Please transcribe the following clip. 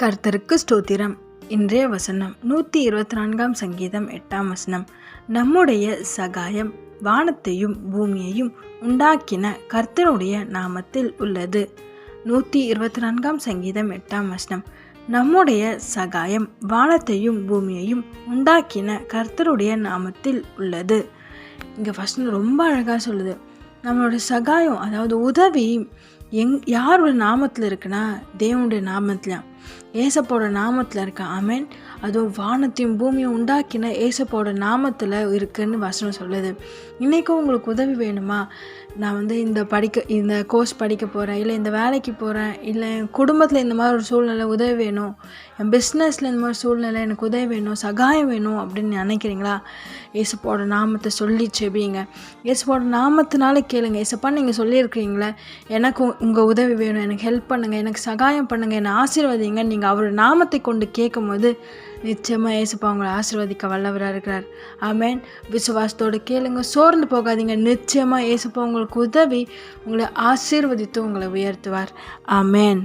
கர்த்தருக்கு ஸ்தோத்திரம். இன்றைய வசனம் 124 சங்கீதம் 8 வசனம். நம்முடைய சகாயம் வானத்தையும் பூமியையும் உண்டாக்கின கர்த்தருடைய நாமத்தில் உள்ளது. 124 சங்கீதம் 8 வசனம். நம்முடைய சகாயம் வானத்தையும் பூமியையும் உண்டாக்கின கர்த்தருடைய நாமத்தில் உள்ளது. இங்கே வசனம் ரொம்ப அழகாக சொல்லுது. நம்மளோட சகாயம், அதாவது உதவி யாரோட நாமத்தில் இருக்குன்னா தேவனுடைய நாமத்திலாம், ஏசப்போட நாமத்தில் இருக்கா. ஆமென். அதுவும் வானத்தையும் பூமியும் உண்டாக்கின ஏசப்போட நாமத்தில் இருக்குன்னு வசனம் சொல்லுது. இன்றைக்கும் உங்களுக்கு உதவி வேணுமா? நான் இந்த கோர்ஸ் படிக்க போகிறேன், இல்லை இந்த வேலைக்கு போகிறேன், இல்லை என் குடும்பத்தில் இந்த மாதிரி ஒரு சூழ்நிலை உதவி வேணும், என் பிஸ்னஸில் இந்த மாதிரி சூழ்நிலை எனக்கு உதவி வேணும், சகாயம் வேணும் அப்படின்னு நினைக்கிறீங்களா? ஏசப்போட நாமத்தை சொல்லி செபிங்க. ஏசப்போட நாமத்தினால கேளுங்க. ஏசப்பா, நீங்கள் சொல்லியிருக்கிறீங்களே, எனக்கு உங்கள் உதவி வேணும், எனக்கு ஹெல்ப் பண்ணுங்கள், எனக்கு சகாயம் பண்ணுங்கள், என்னை ஆசீர்வதிங்க. நீங்கள் அவரோட நாமத்தை கொண்டு கேட்கும் போது நிச்சயமாக ஏசப்பா உங்களை ஆசீர்வதிக்க வல்லவராக இருக்கிறார். ஆமென். விசுவாசத்தோடு கேளுங்க, சோர்ந்து போகாதீங்க. நிச்சயமாக ஏசப்பா உங்களுக்கு உதவி உங்களை ஆசீர்வதித்து உங்களை உயர்த்துவார். ஆமென்.